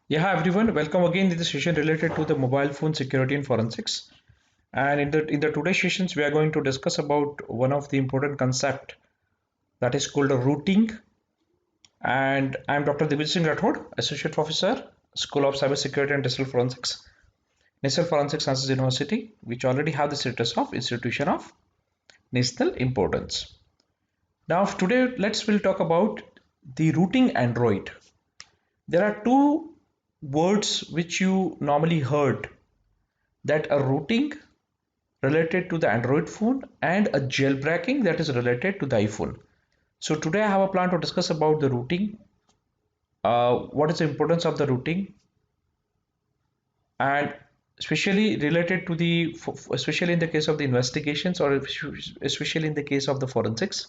Yeah, hi everyone. Welcome again to the session related to the mobile phone security and forensics. And in the today's sessions, we are going to discuss about one of the important concept that is called a routing. And I'm Dr. Divij Singh Rathod, Associate Professor, School of Cybersecurity and Digital Forensics, National Forensic Sciences University, which already have the status of institution of national importance. Now, today, we'll talk about the routing Android. There are two words which you normally heard that a routing related to the Android phone and a jailbreaking that is related to the iPhone. So today I have a plan to discuss about the routing, what is the importance of the routing, and especially related to especially in the case of the investigations or especially in the case of the forensics,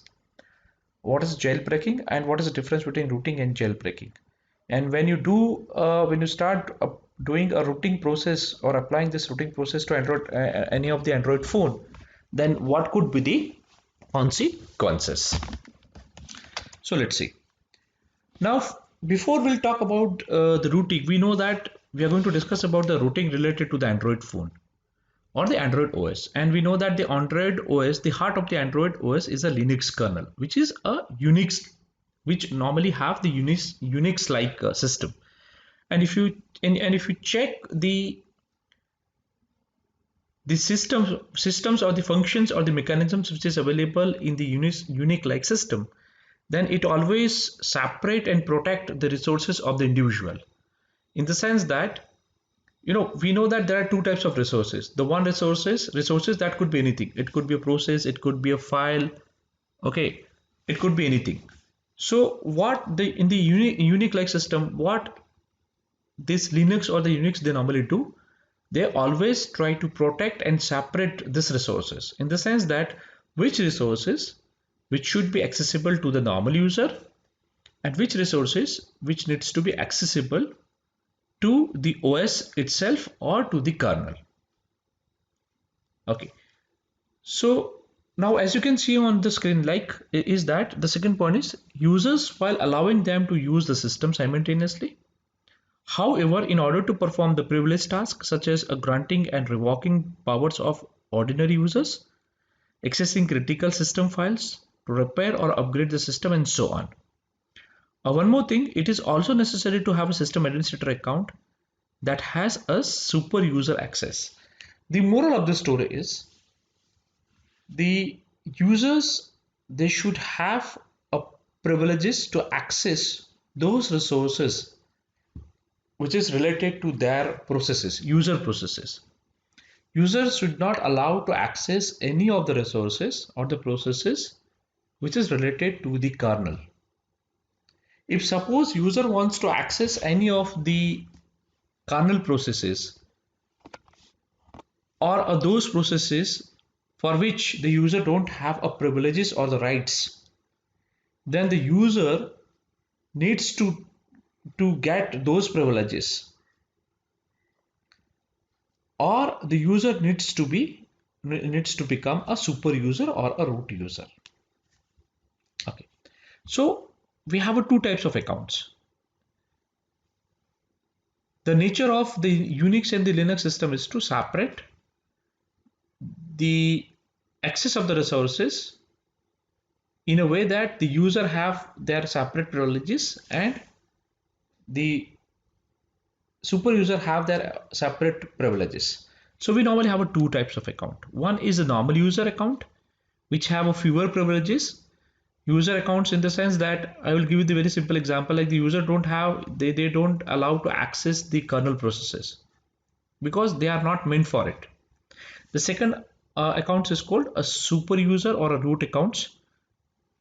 what is jailbreaking and what is the difference between routing and jailbreaking. And when you start doing a routing process or applying this routing process to Android, any of the Android phone, then what could be the consequences? So let's see. Now, before we'll talk about the routing, we know that we are going to discuss about the routing related to the Android phone or the Android OS. And we know that the Android OS, the heart of the Android OS is a Linux kernel, which is a Unix, which normally have the Unix like system. And if you check the systems or the functions or the mechanisms which is available in the unique like system, then it always separate and protect the resources of the individual, in the sense that we know that there are two types of resources. The one resources that could be anything. It could be a process, it could be a file, okay, it could be anything. So what the in the unique like system, what this Linux or the Unix they normally do, they always try to protect and separate these resources, in the sense that which resources which should be accessible to the normal user and which resources which needs to be accessible to the OS itself or to the kernel. Okay, so now as you can see on the screen, like is that the second point is users while allowing them to use the system simultaneously. However, in order to perform the privileged tasks such as granting and revoking powers of ordinary users, accessing critical system files, to repair or upgrade the system, and so on. One more thing, it is also necessary to have a system administrator account that has a super user access. The moral of the story is the users, they should have a privileges to access those resources which is related to their processes, user processes. Users should not allow to access any of the resources or the processes which is related to the kernel. If suppose user wants to access any of the kernel processes or those processes for which the user don't have a privileges or the rights, then the user needs to get those privileges, or the user needs to become a super user or a root user. Okay, so we have two types of accounts. The nature of the Unix and the Linux system is to separate the access of the resources in a way that the user have their separate privileges and the super user have their separate privileges. So we normally have two types of account. One is a normal user account, which have a fewer privileges. User accounts in the sense that I will give you the very simple example, like the user don't have, they don't allow to access the kernel processes because they are not meant for it. The second account is called a super user or a root accounts,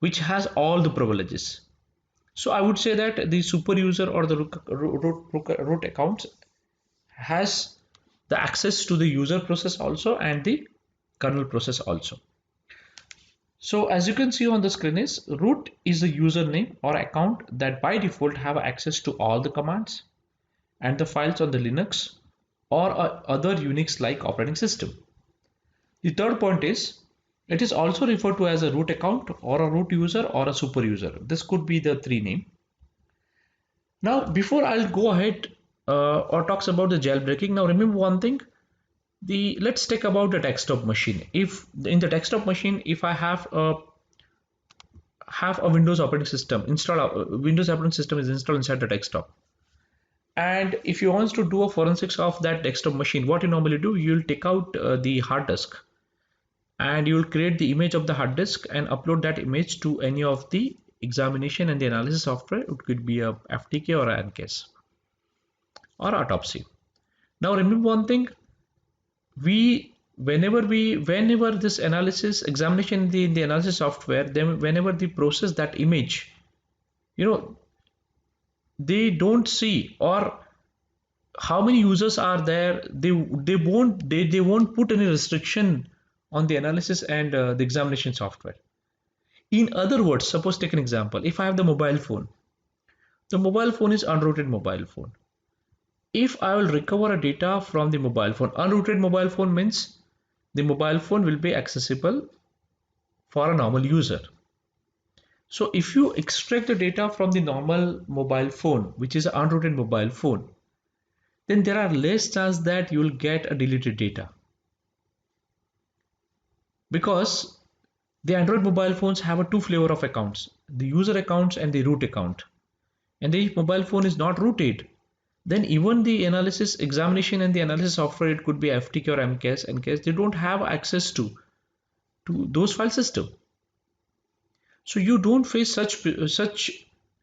which has all the privileges. So I would say that the super user or the root accounts has the access to the user process also and the kernel process also. So as you can see on the screen is root is the username or account that by default have access to all the commands and the files on the Linux or other Unix like operating system. The third point is it is also referred to as a root account or a root user or a super user. This could be the three name. Now before I'll go ahead or talks about the jailbreaking. Now remember one thing, the let's take about the desktop machine. If in the desktop machine, if I have a Windows operating system installed, Windows operating system is installed inside the desktop, and if you want to do a forensics of that desktop machine, what you normally do, you'll take out the hard disk, and you will create the image of the hard disk and upload that image to any of the examination and the analysis software. It could be a FTK or an ANCAS or autopsy. Now remember one thing, whenever this analysis examination in the analysis software, then whenever they process that image, you know, they don't see or how many users are there, they won't put any restriction on the analysis and the examination software. In other words, suppose take an example, if I have the mobile phone, the mobile phone is unrooted mobile phone. If I will recover a data from the mobile phone, unrooted mobile phone means the mobile phone will be accessible for a normal user. So if you extract the data from the normal mobile phone, which is an unrooted mobile phone, then there are less chance that you will get a deleted data, because the Android mobile phones have a two flavor of accounts, the user accounts and the root account. And if mobile phone is not rooted, then even the analysis examination and the analysis software, it could be FTK or MCAS, NCAS, they don't have access to those file system. So you don't face such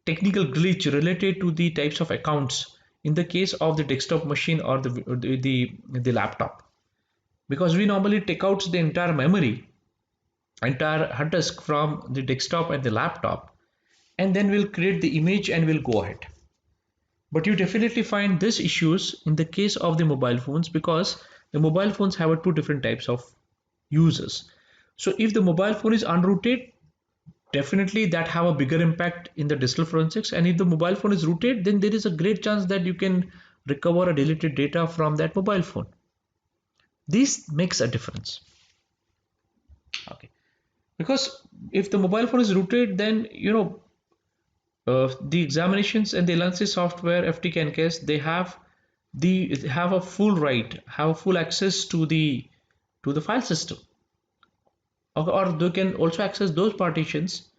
technical glitch related to the types of accounts in the case of the desktop machine or the laptop, because we normally take out the entire memory, entire hard disk from the desktop and the laptop, and then we'll create the image and we'll go ahead. But you definitely find these issues in the case of the mobile phones, because the mobile phones have two different types of users. So if the mobile phone is unrooted, definitely that have a bigger impact in the digital forensics, and if the mobile phone is rooted, then there is a great chance that you can recover a deleted data from that mobile phone. This makes a difference. Okay, because if the mobile phone is rooted, then the examinations and the analysis software FTK and case, they have a full right, have full access to the file system, or they can also access those partitions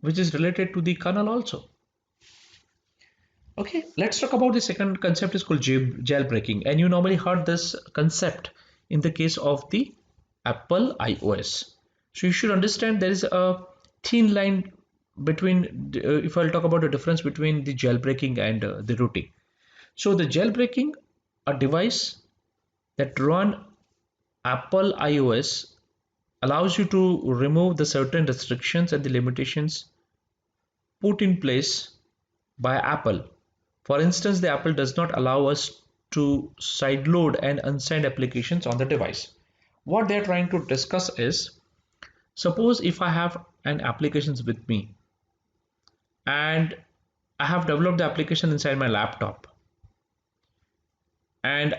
which is related to the kernel also. Okay, let's talk about the second concept is called jailbreaking, and you normally heard this concept in the case of the Apple iOS. So you should understand there is a thin line between, if I'll talk about the difference between the jailbreaking and the rooting. So the jailbreaking, a device that run Apple iOS, allows you to remove the certain restrictions and the limitations put in place by Apple. For instance, the Apple does not allow us to sideload and unsigned applications on the device. What they're trying to discuss is, suppose if I have an applications with me and I have developed the application inside my laptop, and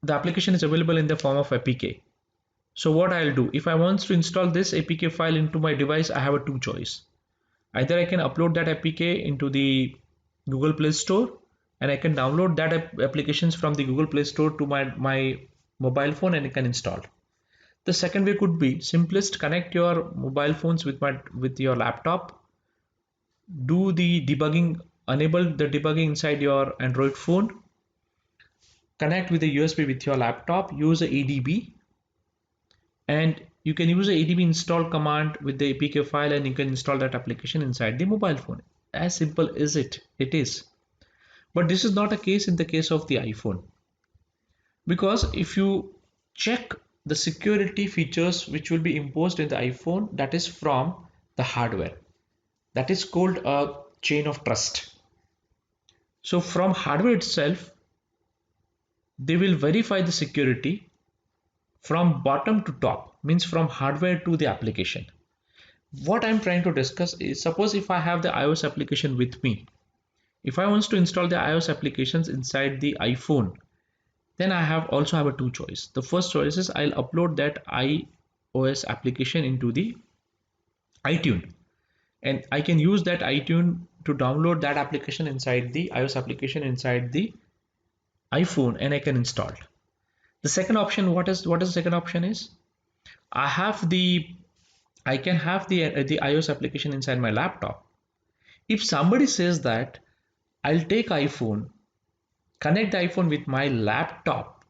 the application is available in the form of APK. So what I'll do, if I want to install this APK file into my device, I have a two choice. Either I can upload that APK into the Google Play Store, and I can download that applications from the Google Play Store to my mobile phone and I can install. The second way could be simplest, connect your mobile phones with your laptop, do the debugging, enable the debugging inside your Android phone, connect with a USB with your laptop, use a ADB, and you can use a ADB install command with the APK file, and you can install that application inside the mobile phone. As simple as it is. But this is not a case in the case of the iPhone, because if you check the security features which will be imposed in the iPhone, that is from the hardware, that is called a chain of trust. So from hardware itself, they will verify the security from bottom to top, means from hardware to the application. What I'm trying to discuss is, suppose if I have the iOS application with me, if I want to install the iOS applications inside the iPhone, then I also have a two choice. The first choice is I'll upload that iOS application into the iTunes, and I can use that iTunes to download that application inside the iOS application inside the iPhone, and I can install it. The second option, what is the second option is, I have the I can have the iOS application inside my laptop. If somebody says that I'll take iPhone, connect the iPhone with my laptop,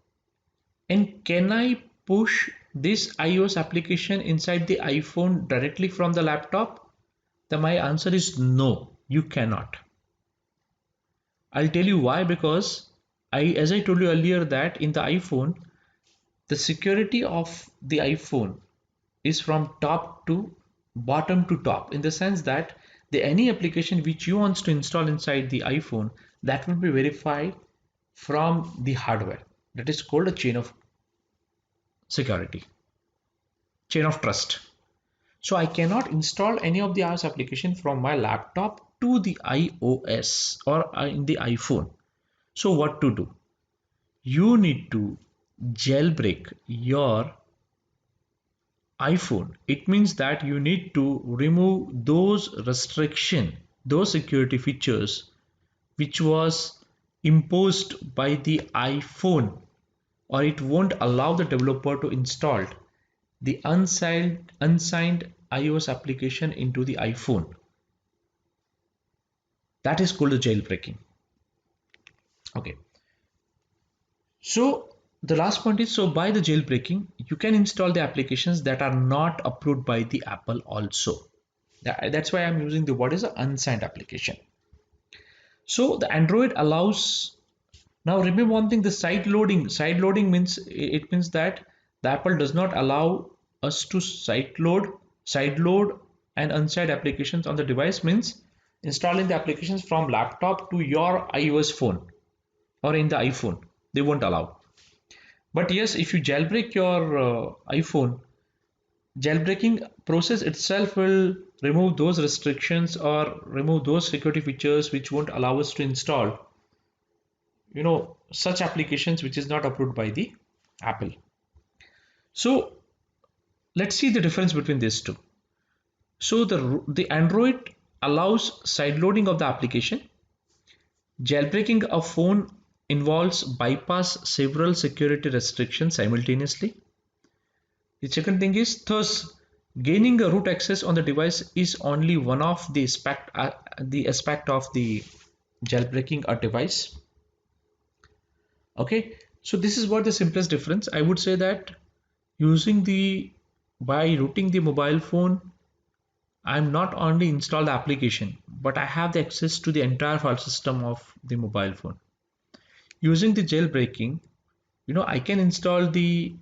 and can I push this iOS application inside the iPhone directly from the laptop? Then my answer is no, you cannot. I'll tell you why, because as I told you earlier that in the iPhone, the security of the iPhone is from top to bottom to top, in the sense that any application which you want to install inside the iPhone, that will be verified from the hardware. That is called a chain of security, chain of trust. So I cannot install any of the iOS application from my laptop to the iOS or in the iPhone. So what to do? You need to jailbreak your iPhone. It means that you need to remove those restriction, those security features which was imposed by the iPhone, or it won't allow the developer to install the unsigned iOS application into the iPhone. That is called the jailbreaking. Okay. So the last point is, so by the jailbreaking, you can install the applications that are not approved by the Apple also. That's why I'm using the word is an unsigned application. So the Android allows, now remember one thing, the side loading means, it means that the Apple does not allow us to side load and unsigned applications on the device, means installing the applications from laptop to your iOS phone or in the iPhone, they won't allow. But yes, if you jailbreak your iPhone, jailbreaking process itself will remove those restrictions or remove those security features which won't allow us to install, such applications which is not approved by the Apple. So let's see the difference between these two. So the Android allows sideloading of the application. Jailbreaking a phone involves bypass several security restrictions simultaneously. The second thing is, thus, gaining a root access on the device is only one of the aspect of the jailbreaking a device. Okay, so this is what the simplest difference. I would say that by rooting the mobile phone, I'm not only install the application, but I have the access to the entire file system of the mobile phone. Using the jailbreaking, I can install the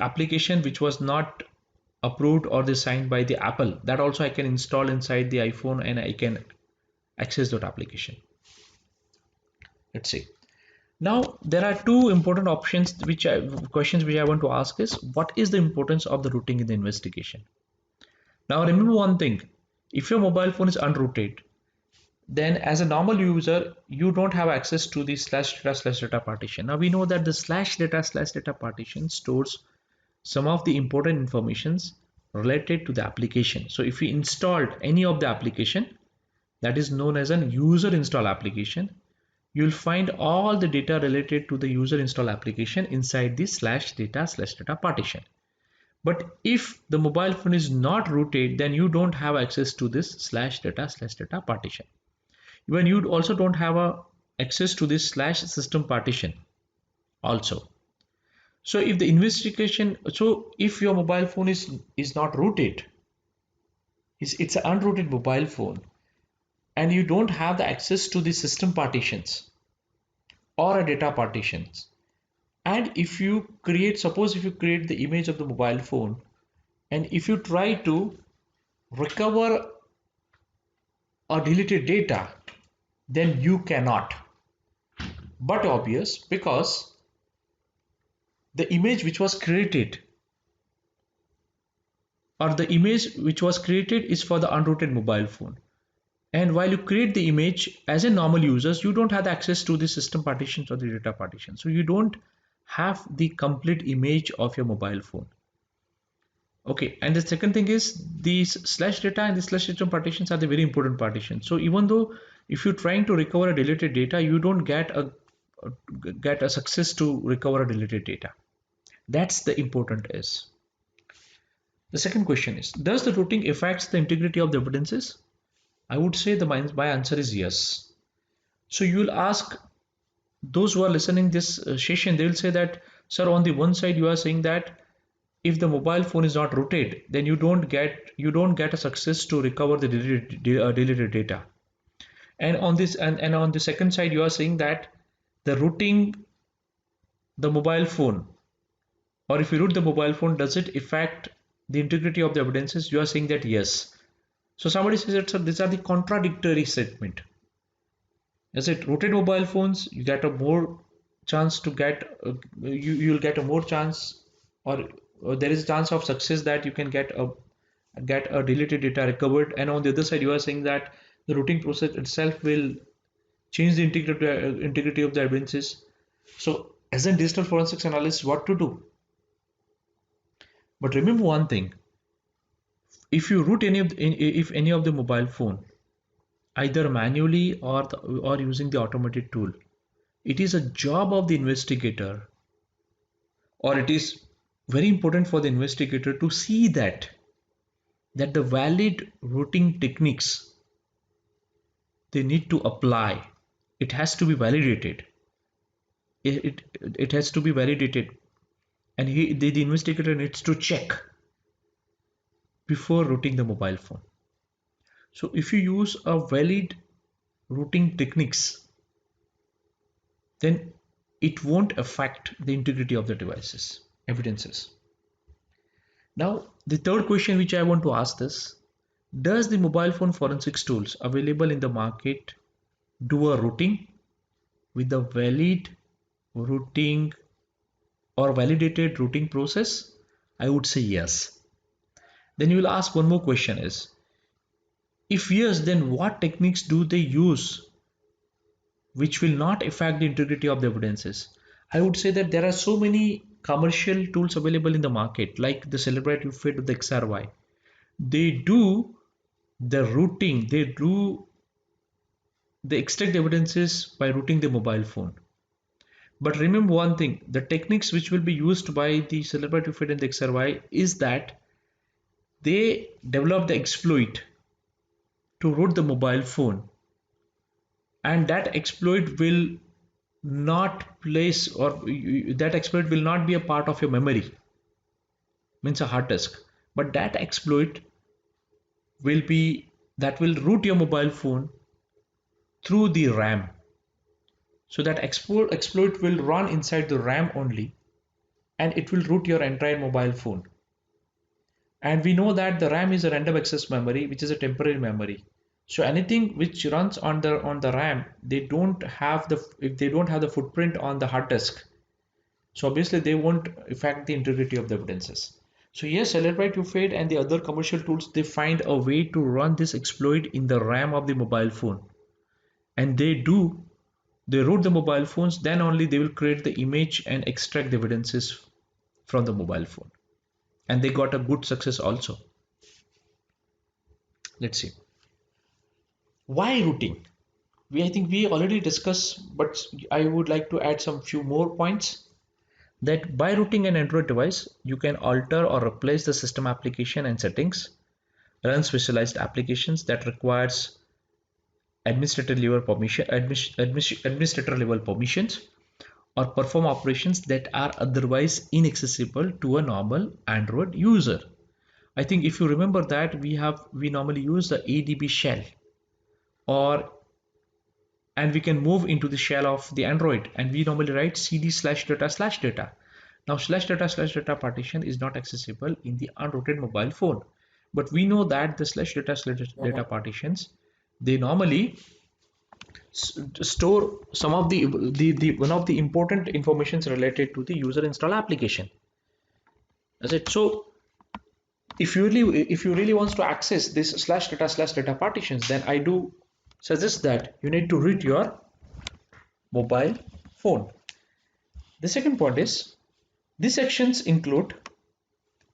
application which was not approved or signed by the Apple. That also I can install inside the iPhone and I can access that application. Let's see. Now there are two important questions which I want to ask is, what is the importance of the rooting in the investigation? Now remember one thing, if your mobile phone is unrooted, then as a normal user, you don't have access to the /data partition. Now we know that the /data partition stores some of the important informations related to the application. So if we installed any of the application that is known as an user install application, you'll find all the data related to the user install application inside the /data partition. But if the mobile phone is not rooted, then you don't have access to this /data partition. Even you also don't have access to this /system partition also. So if if your mobile phone is not rooted, it's an unrooted mobile phone, and you don't have the access to the system partitions or a data partitions, and suppose if you create the image of the mobile phone, and if you try to recover or deleted data, then you cannot. But obvious, because the image which was created is for the unrooted mobile phone, and while you create the image as a normal users, you don't have access to the system partitions or the data partitions, so you don't have the complete image of your mobile phone. Okay, and the second thing is these slash data and the slash system partitions are the very important partitions. So even though if you're trying to recover a deleted data, you don't get a success to recover a deleted data. That's the important is. The second question is, does the routing affects the integrity of the evidences? I would say my answer is yes. So you will ask those who are listening this session, they will say that, sir, on the one side you are saying that if the mobile phone is not rooted, then you don't get a success to recover the deleted data. And on this and on the second side, you are saying that the rooting the mobile phone, or if you root the mobile phone, does it affect the integrity of the evidences? You are saying that yes. So somebody says that, sir, these are the contradictory statement. Is it rooted mobile phones? You get a more chance to get you'll get a more chance, or there is a chance of success that you can get a deleted data recovered. And on the other side, you are saying that the routing process itself will change the integrity of the evidences. So as a digital forensics analyst, what to do? But remember one thing: if you root if any of the mobile phone, either manually or using the automated tool, it is a job of the investigator, or it is very important for the investigator to see that the valid routing techniques they need to apply, it has to be validated. It has to be validated, and the investigator needs to check before routing the mobile phone. So if you use a valid routing techniques, then it won't affect the integrity of the devices evidences. Now the third question which I want to ask is, does the mobile phone forensics tools available in the market do a routing with a valid routing or validated routing process? I would say yes. Then you will ask one more question is, if yes, then what techniques do they use which will not affect the integrity of the evidences? I would say that there are so many commercial tools available in the market, like the Celebrate You Fit with the XRY. They do the routing, they extract the evidences by routing the mobile phone. But remember one thing, the techniques which will be used by the Celebrate You Fit and the XRY is that they develop the exploit to root the mobile phone, and that exploit will not place, or that exploit will not be a part of your memory, means a hard disk, but that exploit will be that will root your mobile phone through the RAM. So that exploit will run inside the RAM only, and it will root your entire mobile phone. And we know that the RAM is a random access memory, which is a temporary memory. So anything which runs on the RAM, they don't have the if they don't have the footprint on the hard disk, so obviously they won't affect the integrity of the evidences. So yes, Celebrate UFAID and the other commercial tools, they find a way to run this exploit in the RAM of the mobile phone, and they root the mobile phones, then only they will create the image and extract the evidences from the mobile phone, and they got a good success also. Let's see, why routing? I think we already discussed, but I would like to add some few more points. That by routing an Android device, you can alter or replace the system application and settings, run specialized applications that requires administrator level permissions, or perform operations that are otherwise inaccessible to a normal Android user. I think if you remember that we normally use the ADB shell, or and we can move into the shell of the Android, and we normally write cd slash data. Now slash data partition is not accessible in the unrooted mobile phone, but we know that the slash data partitions, they normally store some of the one of the important informations related to the user install application. That's it. So if you really wants to access this slash data partitions, then I do suggest that you need to read your mobile phone. The second point is, these actions include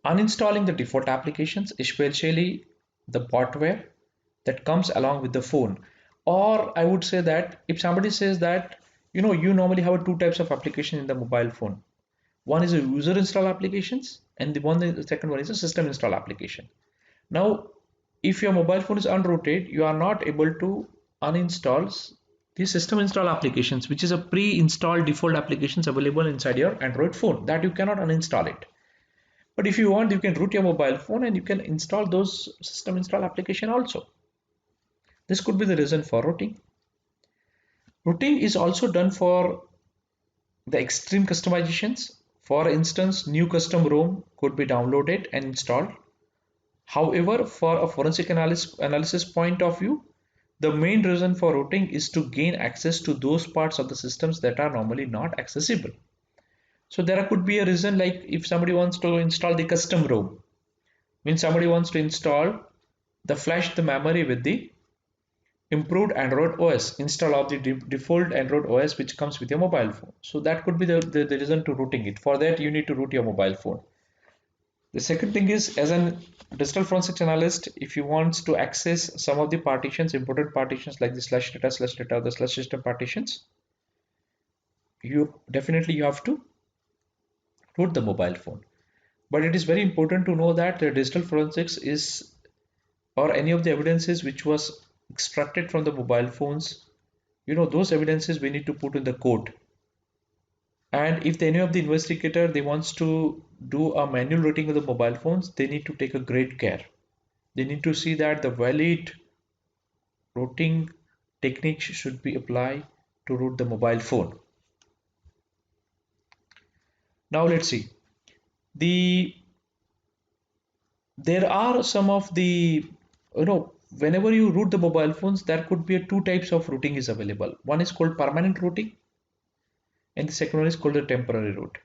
Uninstalling the default applications, especially the botware that comes along with the phone. Or I would say that if somebody says that, you normally have two types of application in the mobile phone. One is a user install applications, and the second one is a system install application. Now, if your mobile phone is unrooted, you are not able to uninstall the system install applications, which is a pre-installed default applications available inside your Android phone that you cannot uninstall it. But if you want, you can root your mobile phone and you can install those system install application also. This could be the reason for rooting. Rooting is also done for the extreme customizations. For instance, new custom ROM could be downloaded and installed. However, for a forensic analysis point of view, the main reason for rooting is to gain access to those parts of the systems that are normally not accessible. So there could be a reason like if somebody wants to install the custom ROM, when somebody wants to install the flash the memory with the improved Android OS, install of the default Android OS which comes with your mobile phone. So that could be the reason to rooting it. For that, you need to root your mobile phone. The second thing is, as a digital forensics analyst, if you want to access some of the partitions, important partitions like the slash data, the slash system partitions, you have to root the mobile phone. But it is very important to know that the digital forensics is, or any of the evidences which was extracted from the mobile phones, those evidences we need to put in the code. And if any of the investigator they wants to do a manual routing of the mobile phones, they need to take a great care. They need to see that the valid routing techniques should be applied to route the mobile phone. Now let's see. There are some of the, whenever you route the mobile phones, there could be two types of routing is available. One is called permanent routing, and the second one is called the temporary route.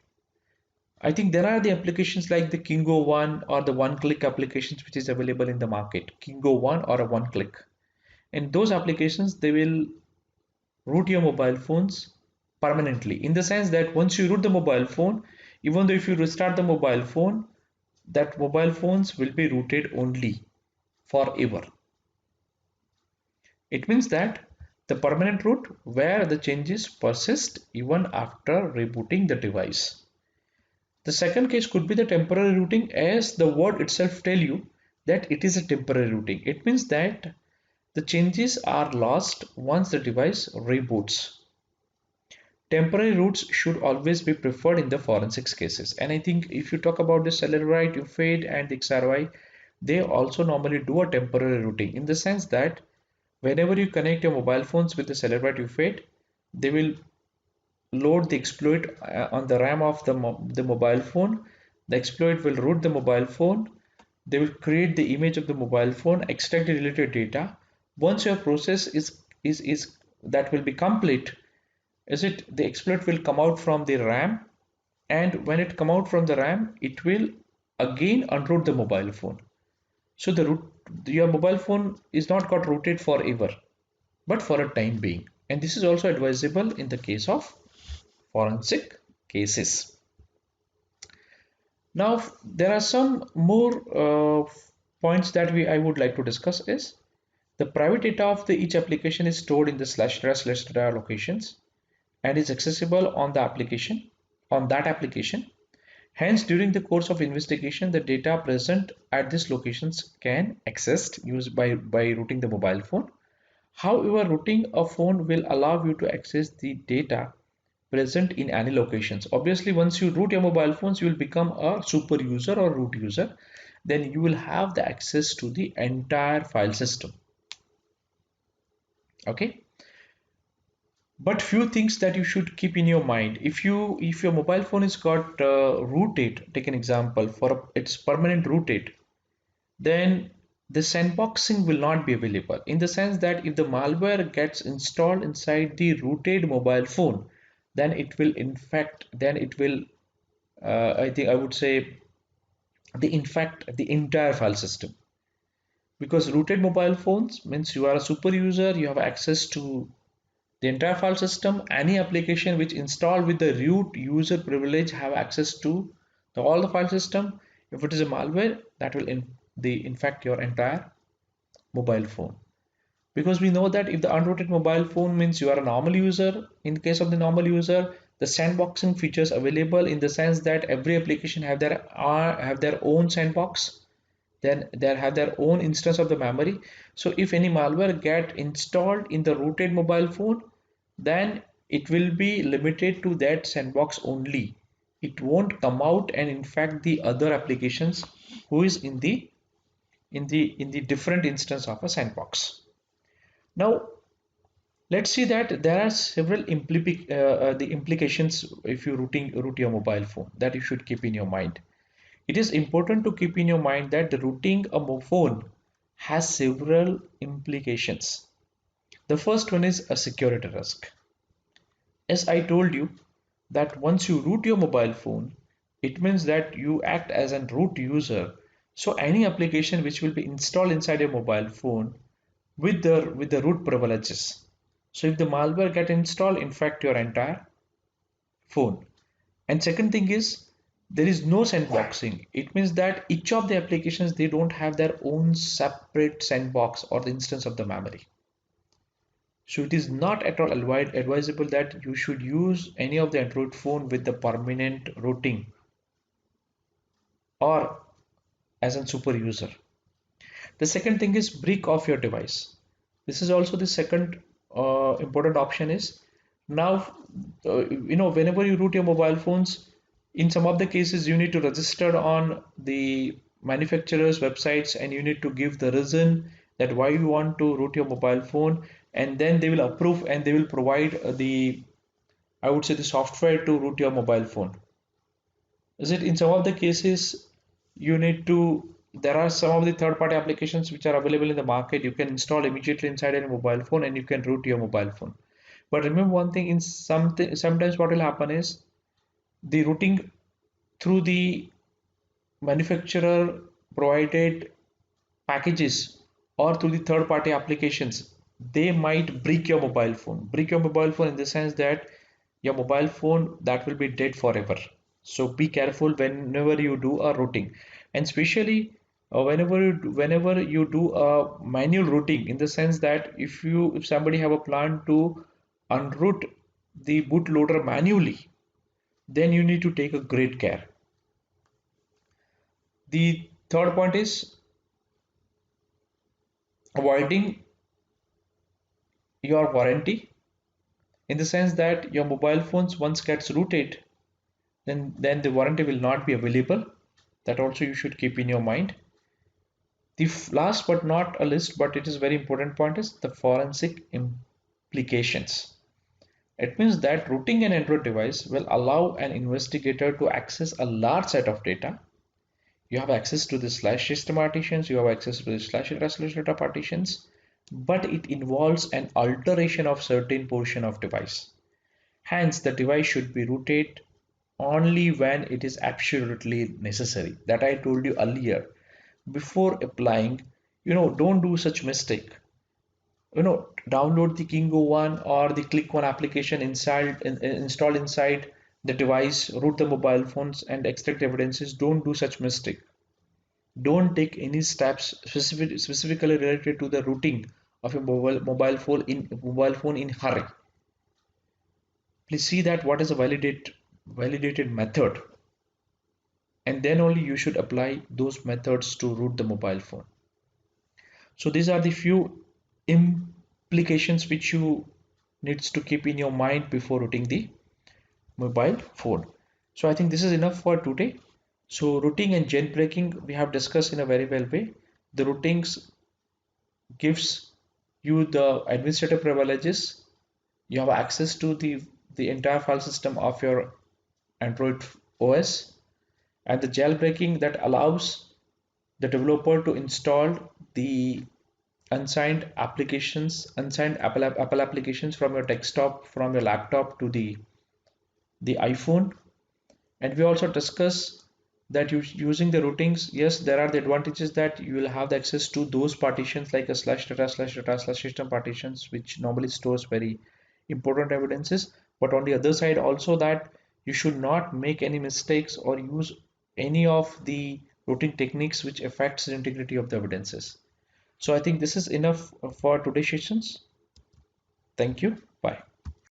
I think there are the applications like the Kingo One or the one-click applications which is available in the market. Kingo One or a one-click. And those applications, they will root your mobile phones permanently, in the sense that once you root the mobile phone, even though if you restart the mobile phone, that mobile phones will be rooted only forever. It means that the permanent root where the changes persist even after rebooting the device. The second case could be the temporary routing, as the word itself tell you that it is a temporary routing. It means that the changes are lost once the device reboots. Temporary routes should always be preferred in the forensics cases. And I think if you talk about the Cellebrite, UFADE and the XRY, they also normally do a temporary routing, in the sense that whenever you connect your mobile phones with the Cellebrite UFADE, they will load the exploit on the RAM of the mobile phone. The exploit will root the mobile phone. They will create the image of the mobile phone, extract the related data. Once your process is that will be complete, the exploit will come out from the RAM, and when it come out from the RAM, it will again unroot the mobile phone. So your mobile phone is not got rooted forever, but for a time being. And this is also advisable in the case of forensic cases. Now, there are some more points that I would like to discuss is the private data of each application is stored in the slash data locations and is accessible on that application. Hence, during the course of investigation, the data present at these locations can accessed used by routing the mobile phone. However, routing a phone will allow you to access the data present in any locations. Obviously, once you root your mobile phones, you will become a super user or root user. Then you will have the access to the entire file system. Okay. But few things that you should keep in your mind. If your mobile phone is got rooted, take an example for it's permanent rooted, then the sandboxing will not be available, in the sense that if the malware gets installed inside the rooted mobile phone, then it will infect, then it will I think I would say the infect the entire file system, because rooted mobile phones means you are a super user, you have access to the entire file system. Any application which installed with the root user privilege have access to all the file system. If it is a malware, that will infect your entire mobile phone. Because we know that if the unrooted mobile phone means you are a normal user, in case of the normal user, the sandboxing features available in the sense that every application have their own sandbox, then they have their own instance of the memory. So if any malware get installed in the rooted mobile phone, then it will be limited to that sandbox only. It won't come out and infect the other applications who is in the different instance of a sandbox. Now let's see that there are several the implications if you root your mobile phone that you should keep in your mind. It is important to keep in your mind that the rooting a phone has several implications. The first one is a security risk. As I told you, that once you root your mobile phone, it means that you act as a root user. So any application which will be installed inside your mobile phone with the root privileges. So if the malware get installed, infect your entire phone. And second thing is there is no sandboxing. It means that each of the applications they don't have their own separate sandbox or the instance of the memory. So it is not at all advisable that you should use any of the Android phone with the permanent rooting or as a super user. The second thing is brick off your device. This is also the second important option is now whenever you root your mobile phones, in some of the cases you need to register on the manufacturer's websites and you need to give the reason that why you want to root your mobile phone, and then they will approve and they will provide the, I would say, the software to root your mobile phone. Is it in some of the cases you need to, there are some of the third-party applications which are available in the market. You can install immediately inside your mobile phone and you can root your mobile phone. But remember one thing, in sometimes what will happen is the routing through the manufacturer provided packages or through the third party applications, they might break your mobile phone in the sense that your mobile phone that will be dead forever. So be careful whenever you do a routing, and especially whenever you do a manual routing, in the sense that if somebody have a plan to unroot the bootloader manually, then you need to take a great care. The third point is avoiding your warranty, in the sense that your mobile phones once gets rooted, then the warranty will not be available. That also you should keep in your mind. The last but not a list, but it is very important point, is the forensic implications. It means that rooting an Android device will allow an investigator to access a large set of data. You have access to the slash system partitions, you have access to the slash data partitions, but it involves an alteration of certain portion of device. Hence, the device should be rooted only when it is absolutely necessary. That I told you earlier. Before applying, don't do such mistake. Download the Kingo one or the Click One application installed inside the device, root the mobile phones and extract evidences. Don't do such mistake. Don't take any steps specifically related to the routing of your mobile phone in hurry. Please see that what is a validated method, and then only you should apply those methods to root the mobile phone. So these are the few implications which you needs to keep in your mind before rooting the mobile phone. So I think this is enough for today. So routing and jailbreaking we have discussed in a very well way. The routings gives you the administrative privileges. You have access to the entire file system of your Android OS, and the jailbreaking that allows the developer to install the unsigned Apple applications from your desktop, from your laptop to the iPhone. And we also discuss that using the routings, yes, there are the advantages that you will have the access to those partitions like a slash data slash system partitions, which normally stores very important evidences. But on the other side also, that you should not make any mistakes or use any of the routing techniques which affects the integrity of the evidences. So I think this is enough for today's sessions. Thank you.